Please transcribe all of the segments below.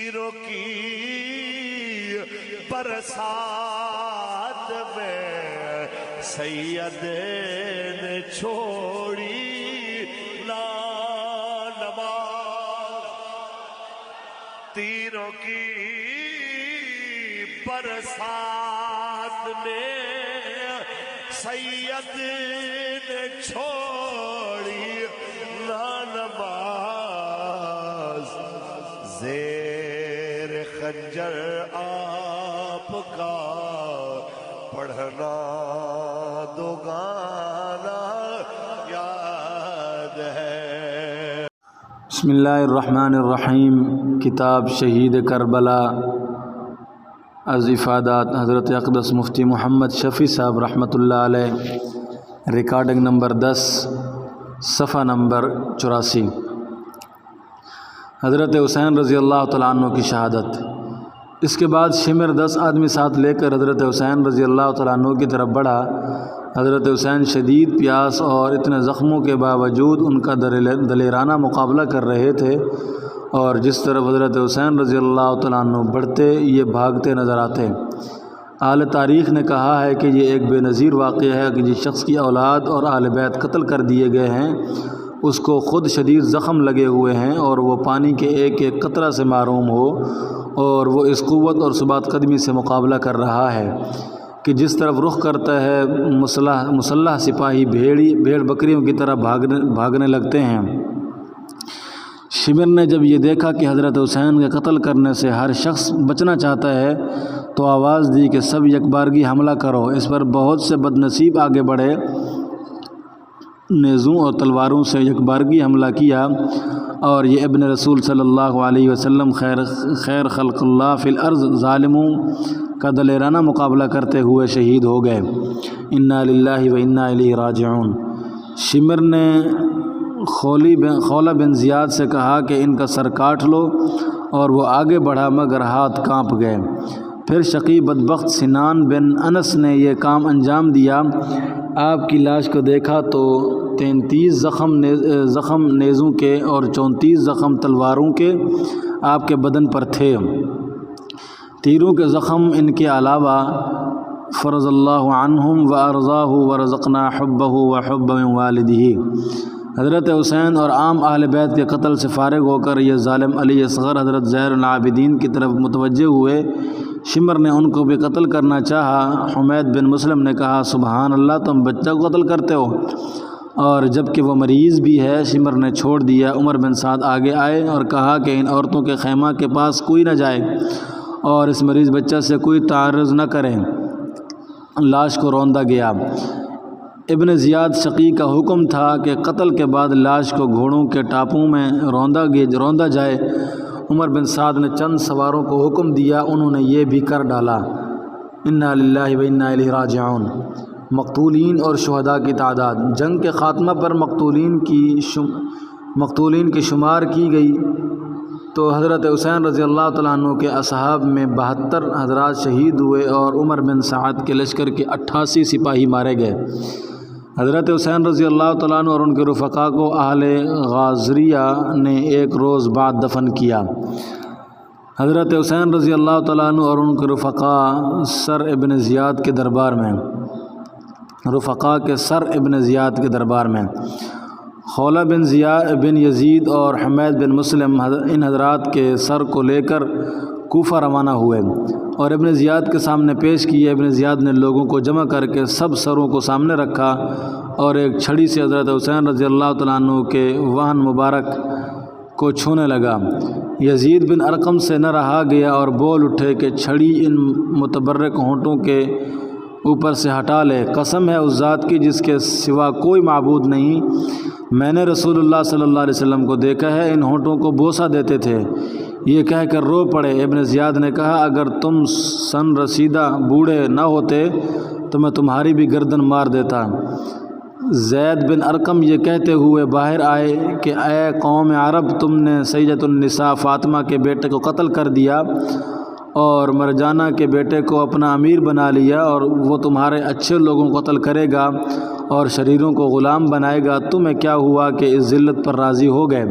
تیروں کی برسات میں سید نے چھوڑی نا نماز، تیروں کی برسات میں سید نے چھوڑی نا نماز، زیر خنجر آپ کا پڑھنا دو گانا یاد ہے۔ بسم اللہ الرحمن الرحیم۔ کتاب شہید کربلا از افادات حضرت اقدس مفتی محمد شفیع صاحب رحمۃ اللہ علیہ، ریکارڈنگ نمبر 10، صفحہ نمبر 84۔ حضرت حسین رضی اللہ تعالیٰ عنہ کی شہادت۔ اس کے بعد شمر 10 آدمی ساتھ لے کر حضرت حسین رضی اللہ تعالیٰ عنہ کی طرف بڑھا۔ حضرت حسین شدید پیاس اور اتنے زخموں کے باوجود ان کا دلیرانہ مقابلہ کر رہے تھے، اور جس طرف حضرت حسین رضی اللہ تعالیٰ عنہ بڑھتے یہ بھاگتے نظر آتے۔ اہل تاریخ نے کہا ہے کہ یہ ایک بے نظیر واقعہ ہے کہ جس شخص کی اولاد اور اہل بیت قتل کر دیے گئے ہیں اس کو خود شدید زخم لگے ہوئے ہیں، اور وہ پانی کے ایک ایک قطرہ سے محروم ہو، اور وہ اس قوت اور ثبات قدمی سے مقابلہ کر رہا ہے کہ جس طرف رخ کرتا ہے مسلح سپاہی بھیڑ بکریوں کی طرح بھاگنے لگتے ہیں۔ شمر نے جب یہ دیکھا کہ حضرت حسین کے قتل کرنے سے ہر شخص بچنا چاہتا ہے تو آواز دی کہ سب یکبارگی حملہ کرو۔ اس پر بہت سے بد نصیب آگے بڑھے، نیزوں اور تلواروں سے یکبارگی حملہ کیا، اور یہ ابن رسول صلی اللہ علیہ وسلم خیر خلق اللہ فی الارض ظالموں کا دلیرانہ مقابلہ کرتے ہوئے شہید ہو گئے۔ انا للہ و انا الیہ راجعون۔ شمر نے خولہ بن زیاد سے کہا کہ ان کا سر کاٹ لو، اور وہ آگے بڑھا مگر ہاتھ کانپ گئے۔ پھر شقی بدبخت سنان بن انس نے یہ کام انجام دیا۔ آپ کی لاش کو دیکھا تو 33 زخم نیزوں کے اور 34 زخم تلواروں کے آپ کے بدن پر تھے۔ تیروں کے زخم ان کے علاوہ فرض اللہ عنہم و ارضاہ و رزقنا حبہ و حب من والدہ۔ حضرت حسین اور عام اہل بیت کے قتل سے فارغ ہو کر یہ ظالم علی اصغر حضرت زہر العابدین کی طرف متوجہ ہوئے۔ شمر نے ان کو بھی قتل کرنا چاہا۔ حمید بن مسلم نے کہا سبحان اللہ، تم بچہ کو قتل کرتے ہو، اور جب کہ وہ مریض بھی ہے۔ شمر نے چھوڑ دیا۔ عمر بن سعد آگے آئے اور کہا کہ ان عورتوں کے خیمہ کے پاس کوئی نہ جائے اور اس مریض بچہ سے کوئی تعرض نہ کریں۔ لاش کو روندا گیا۔ ابن زیاد شقی کا حکم تھا کہ قتل کے بعد لاش کو گھوڑوں کے ٹاپوں میں روندا جائے۔ عمر بن سعد نے چند سواروں کو حکم دیا، انہوں نے یہ بھی کر ڈالا۔ انا للہ و انا الیہ راجعون۔ مقتولین اور شہداء کی تعداد۔ جنگ کے خاتمہ پر مقتولین کی شمار کی گئی تو حضرت حسین رضی اللہ تعالیٰ عنہ کے اصحاب میں 72 حضرات شہید ہوئے، اور عمر بن سعد کے لشکر کے 88 سپاہی مارے گئے۔ حضرت حسین رضی اللہ تعالیٰ عنہ اور ان کے رفقا کو اہل غازریہ نے ایک روز بعد دفن کیا۔ حضرت حسین رضی اللہ تعالیٰ عنہ اور ان کے رفقا سر ابن زیاد کے دربار میں خولہ بن یزید اور حمید بن مسلم ان حضرات کے سر کو لے کر کوفہ روانہ ہوئے اور ابن زیاد کے سامنے پیش کیے۔ ابن زیاد نے لوگوں کو جمع کر کے سب سروں کو سامنے رکھا اور ایک چھڑی سے حضرت حسین رضی اللہ تعالیٰ عنہ کے وہن مبارک کو چھونے لگا۔ یزید بن ارقم سے نہ رہا گیا اور بول اٹھے کہ چھڑی ان متبرک ہونٹوں کے اوپر سے ہٹا لے۔ قسم ہے اس ذات کی جس کے سوا کوئی معبود نہیں، میں نے رسول اللہ صلی اللہ علیہ وسلم کو دیکھا ہے، ان ہونٹوں کو بوسہ دیتے تھے۔ یہ کہہ کر رو پڑے۔ ابن زیاد نے کہا اگر تم سن رسیدہ بوڑھے نہ ہوتے تو میں تمہاری بھی گردن مار دیتا۔ زید بن ارقم یہ کہتے ہوئے باہر آئے کہ اے قوم عرب، تم نے سیدۃ النساء فاطمہ کے بیٹے کو قتل کر دیا اور مرجانہ کے بیٹے کو اپنا امیر بنا لیا، اور وہ تمہارے اچھے لوگوں کو قتل کرے گا اور شریروں کو غلام بنائے گا۔ تمہیں کیا ہوا کہ اس ذلت پر راضی ہو گئے؟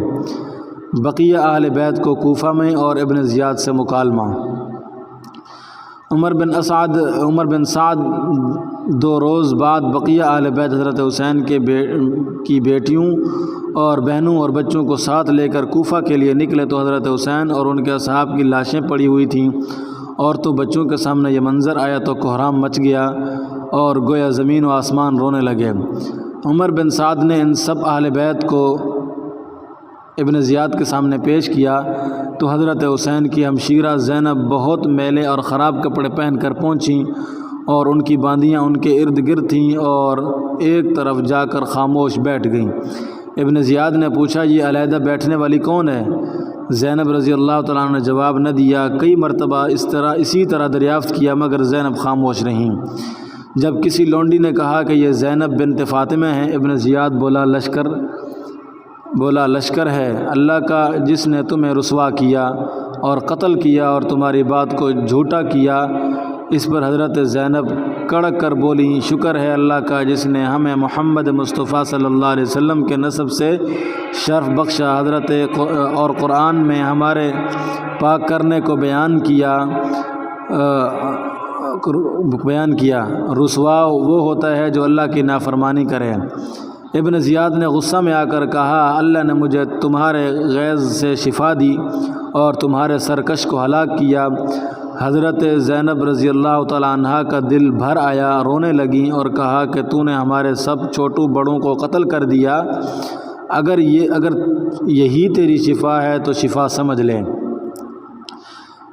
بقیہ اہل بیت کو کوفہ میں اور ابن زیاد سے مکالمہ۔ عمر بن سعد 2 روز بعد بقیہ اہل بیت حضرت حسین کی بیٹیوں اور بہنوں اور بچوں کو ساتھ لے کر کوفہ کے لیے نکلے تو حضرت حسین اور ان کے اصحاب کی لاشیں پڑی ہوئی تھیں۔ عورتوں بچوں کے سامنے یہ منظر آیا تو کوہرام مچ گیا اور گویا زمین و آسمان رونے لگے۔ عمر بن سعد نے ان سب اہل بیت کو ابن زیاد کے سامنے پیش کیا تو حضرت حسین کی ہمشیرہ زینب بہت میلے اور خراب کپڑے پہن کر پہنچیں اور ان کی باندیاں ان کے ارد گرد تھیں اور ایک طرف جا کر خاموش بیٹھ گئیں۔ ابن زیاد نے پوچھا یہ علیحدہ بیٹھنے والی کون ہے؟ زینب رضی اللہ تعالیٰ عنہ نے جواب نہ دیا۔ کئی مرتبہ اسی طرح دریافت کیا مگر زینب خاموش رہیں۔ جب کسی لونڈی نے کہا کہ یہ زینب بنت فاطمہ ہیں، ابن زیاد بولا لشکر ہے اللہ کا جس نے تمہیں رسوا کیا اور قتل کیا اور تمہاری بات کو جھوٹا کیا۔ اس پر حضرت زینب کڑک کر بولی شکر ہے اللہ کا جس نے ہمیں محمد مصطفیٰ صلی اللہ علیہ وسلم کے نسب سے شرف بخشا حضرت اور قرآن میں ہمارے پاک کرنے کو بیان کیا۔ رسوا وہ ہوتا ہے جو اللہ کی نافرمانی کرے۔ ابن زیاد نے غصہ میں آ کر کہا اللہ نے مجھے تمہارے غیظ سے شفا دی اور تمہارے سرکش کو ہلاک کیا۔ حضرت زینب رضی اللہ تعالیٰ عنہ کا دل بھر آیا، رونے لگیں اور کہا کہ تو نے ہمارے سب چھوٹوں بڑوں کو قتل کر دیا، اگر یہی تیری شفا ہے تو شفا سمجھ لے۔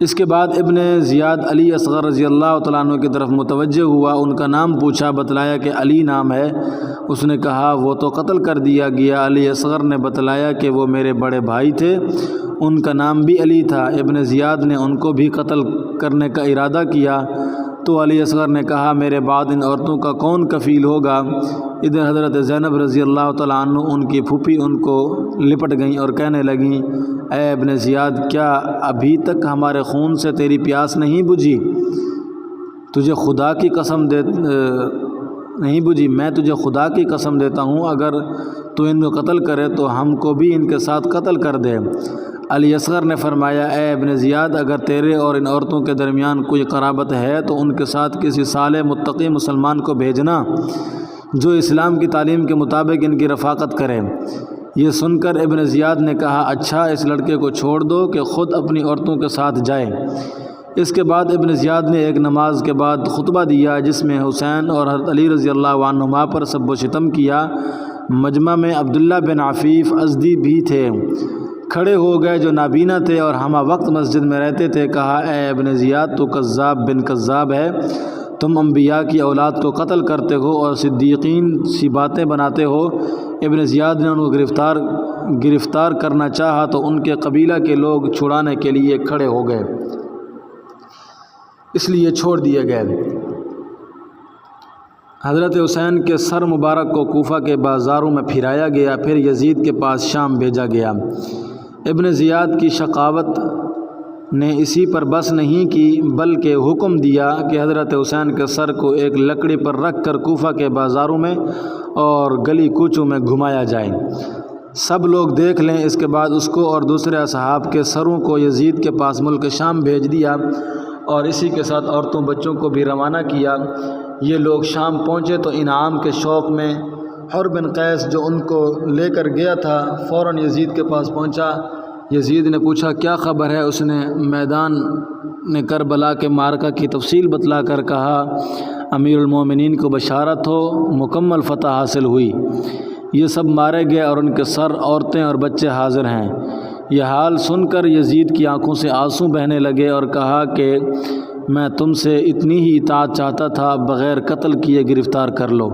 اس کے بعد ابن زیاد علی اصغر رضی اللہ تعالیٰ عنہ کی طرف متوجہ ہوا، ان کا نام پوچھا، بتلایا کہ علی نام ہے۔ اس نے کہا وہ تو قتل کر دیا گیا۔ علی اصغر نے بتلایا کہ وہ میرے بڑے بھائی تھے، ان کا نام بھی علی تھا، ابن زیاد نے ان کو بھی قتل کرنے کا ارادہ کیا۔ تو علی اصغر نے کہا میرے بعد ان عورتوں کا کون کفیل ہوگا؟ ادھر حضرت زینب رضی اللہ تعالیٰ عنہ ان کی پھوپھی ان کو لپٹ گئیں اور کہنے لگیں اے ابن زیاد کیا ابھی تک ہمارے خون سے تیری پیاس نہیں بجھی؟ تجھے خدا کی قسم میں تجھے خدا کی قسم دیتا ہوں اگر تو ان کو قتل کرے تو ہم کو بھی ان کے ساتھ قتل کر دے۔ علی اصغر نے فرمایا اے ابن زیاد اگر تیرے اور ان عورتوں کے درمیان کوئی قرابت ہے تو ان کے ساتھ کسی صالح متقی مسلمان کو بھیجنا جو اسلام کی تعلیم کے مطابق ان کی رفاقت کرے۔ یہ سن کر ابن زیاد نے کہا اچھا اس لڑکے کو چھوڑ دو کہ خود اپنی عورتوں کے ساتھ جائے۔ اس کے بعد ابن زیاد نے ایک نماز کے بعد خطبہ دیا جس میں حسین اور حضرت علی رضی اللہ عنہما پر سب و شتم کیا۔ مجمع میں عبداللہ بن عفیف ازدی بھی تھے، کھڑے ہو گئے جو نابینا تھے اور ہمہ وقت مسجد میں رہتے تھے۔ کہا اے ابن زیاد تو کذاب بن کذاب ہے، تم انبیاء کی اولاد کو قتل کرتے ہو اور صدیقین سی باتیں بناتے ہو۔ ابن زیاد نے ان کو گرفتار کرنا چاہا تو ان کے قبیلہ کے لوگ چھڑانے کے لیے کھڑے ہو گئے، اس لیے چھوڑ دیے گئے۔ حضرت حسین کے سر مبارک کو کوفہ کے بازاروں میں پھرایا گیا، پھر یزید کے پاس شام بھیجا گیا۔ ابن زیاد کی شقاوت نے اسی پر بس نہیں کی بلکہ حکم دیا کہ حضرت حسین کے سر کو ایک لکڑی پر رکھ کر کوفہ کے بازاروں میں اور گلی کوچوں میں گھمایا جائے، سب لوگ دیکھ لیں۔ اس کے بعد اس کو اور دوسرے اصحاب کے سروں کو یزید کے پاس ملک شام بھیج دیا اور اسی کے ساتھ عورتوں بچوں کو بھی روانہ کیا۔ یہ لوگ شام پہنچے تو انعام کے شوق میں حر بن قیس جو ان کو لے کر گیا تھا فوراً یزید کے پاس پہنچا۔ یزید نے پوچھا کیا خبر ہے؟ اس نے میدان کربلا کے معرکہ کی تفصیل بتلا کر کہا امیر المومنین کو بشارت ہو، مکمل فتح حاصل ہوئی، یہ سب مارے گئے اور ان کے سر، عورتیں اور بچے حاضر ہیں۔ یہ حال سن کر یزید کی آنکھوں سے آنسو بہنے لگے اور کہا کہ میں تم سے اتنی ہی اطاعت چاہتا تھا، بغیر قتل کیے گرفتار کر لو۔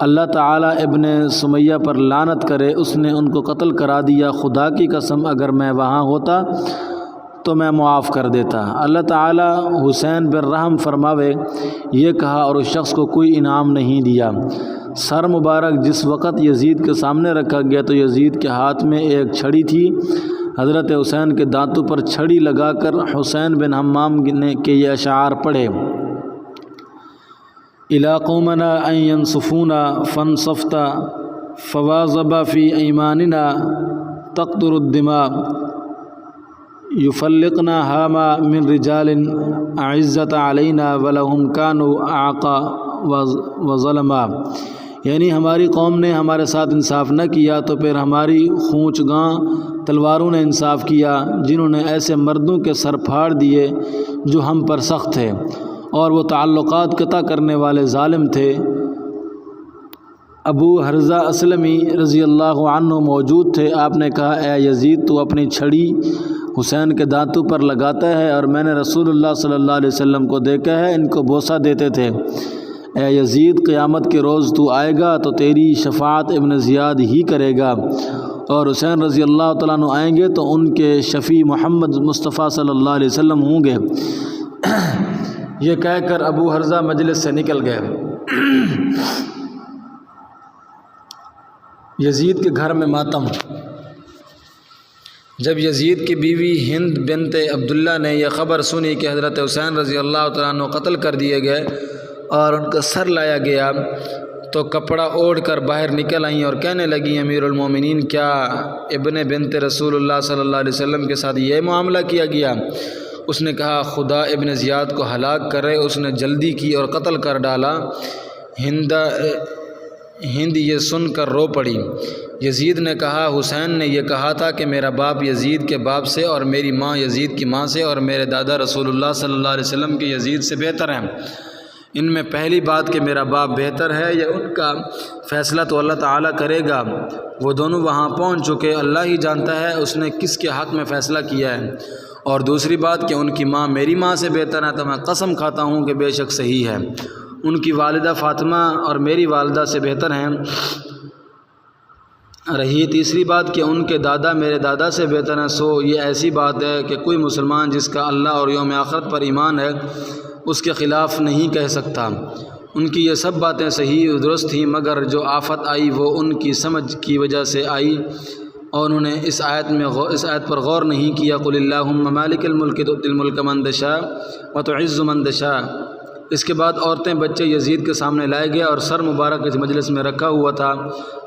اللہ تعالیٰ ابن سمیہ پر لعنت کرے، اس نے ان کو قتل کرا دیا۔ خدا کی قسم اگر میں وہاں ہوتا تو میں معاف کر دیتا۔ اللہ تعالیٰ حسین بن رحم فرماوے یہ کہا اور اس شخص کو کوئی انعام نہیں دیا۔ سر مبارک جس وقت یزید کے سامنے رکھا گیا تو یزید کے ہاتھ میں ایک چھڑی تھی۔ حضرت حسین کے دانتوں پر چھڑی لگا کر حسین بن حمام نے کے یہ اشعار پڑھے اِلَىٰ قَوْمَنَا أَن يَنْصُفُونَا فَانْصَفْتَ فَوَاظَبَ فِي أَيْمَانِنَا تقطر الدماء يفلقنا هاما من رجال أعزة علينا ولهم كانوا أعقى وظلما، یعنی ہماری قوم نے ہمارے ساتھ انصاف نہ کیا تو پھر ہماری خونچ گاں تلواروں نے انصاف کیا، جنہوں نے ایسے مردوں کے سر پھاڑ دیے جو ہم پر سخت تھے اور وہ تعلقات قطع کرنے والے ظالم تھے۔ ابو حرزہ اسلمی رضی اللہ عنہ موجود تھے۔ آپ نے کہا اے یزید، تو اپنی چھڑی حسین کے دانتوں پر لگاتا ہے اور میں نے رسول اللہ صلی اللہ علیہ وسلم کو دیکھا ہے ان کو بوسہ دیتے تھے۔ اے یزید، قیامت کے روز تو آئے گا تو تیری شفاعت ابن زیاد ہی کرے گا، اور حسین رضی اللہ تعالیٰ عنہ آئیں گے تو ان کے شفیع محمد مصطفیٰ صلی اللہ علیہ وسلم ہوں گے۔ یہ کہہ کر ابو حرزہ مجلس سے نکل گئے۔ یزید کے گھر میں ماتم۔ جب یزید کی بیوی ہند بنت عبداللہ نے یہ خبر سنی کہ حضرت حسین رضی اللہ تعالیٰ عنہ قتل کر دیے گئے اور ان کا سر لایا گیا تو کپڑا اوڑھ کر باہر نکل آئیں اور کہنے لگیں امیر المومنین، کیا ابن بنت رسول اللہ صلی اللہ علیہ وسلم کے ساتھ یہ معاملہ کیا گیا؟ اس نے کہا خدا ابن زیاد کو ہلاک کرے، اس نے جلدی کی اور قتل کر ڈالا۔ ہند یہ سن کر رو پڑی۔ یزید نے کہا حسین نے یہ کہا تھا کہ میرا باپ یزید کے باپ سے اور میری ماں یزید کی ماں سے اور میرے دادا رسول اللہ صلی اللہ علیہ وسلم کے یزید سے بہتر ہیں۔ ان میں پہلی بات کہ میرا باپ بہتر ہے یا ان کا فیصلہ تو اللہ تعالیٰ کرے گا، وہ دونوں وہاں پہنچ چکے، اللہ ہی جانتا ہے اس نے کس کے حق میں فیصلہ کیا ہے۔ اور دوسری بات کہ ان کی ماں میری ماں سے بہتر ہے، تو میں قسم کھاتا ہوں کہ بے شک صحیح ہے۔ ان کی والدہ فاطمہ اور میری والدہ سے بہتر ہیں۔ رہی تیسری بات کہ ان کے دادا میرے دادا سے بہتر ہیں، سو یہ ایسی بات ہے کہ کوئی مسلمان جس کا اللہ اور یوم آخرت پر ایمان ہے اس کے خلاف نہیں کہہ سکتا۔ ان کی یہ سب باتیں صحیح و درست تھیں، مگر جو آفت آئی وہ ان کی سمجھ کی وجہ سے آئی اور انہوں نے اس آیت پر غور نہیں کیا۔ قل اللہم مالک الملک تؤتی الملک من تشاء وتعز من تشاء۔ اس کے بعد عورتیں بچے یزید کے سامنے لائے گئے اور سر مبارک اس مجلس میں رکھا ہوا تھا۔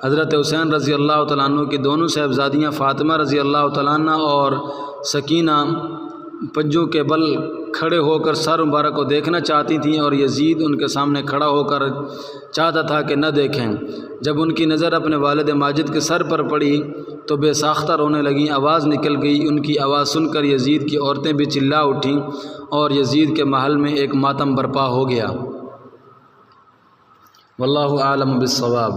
حضرت حسین رضی اللہ تعالیٰ عنہ کی دونوں صاحبزادیاں فاطمہ رضی اللہ تعالیٰ عنہ اور سکینہ پنجوں کے بل کھڑے ہو کر سر مبارک کو دیکھنا چاہتی تھیں اور یزید ان کے سامنے کھڑا ہو کر چاہتا تھا کہ نہ دیکھیں۔ جب ان کی نظر اپنے والد ماجد کے سر پر پڑی تو بے ساختہ رونے لگیں، آواز نکل گئی۔ ان کی آواز سن کر یزید کی عورتیں بھی چلا اٹھیں اور یزید کے محل میں ایک ماتم برپا ہو گیا۔ واللہ اعلم بالصواب۔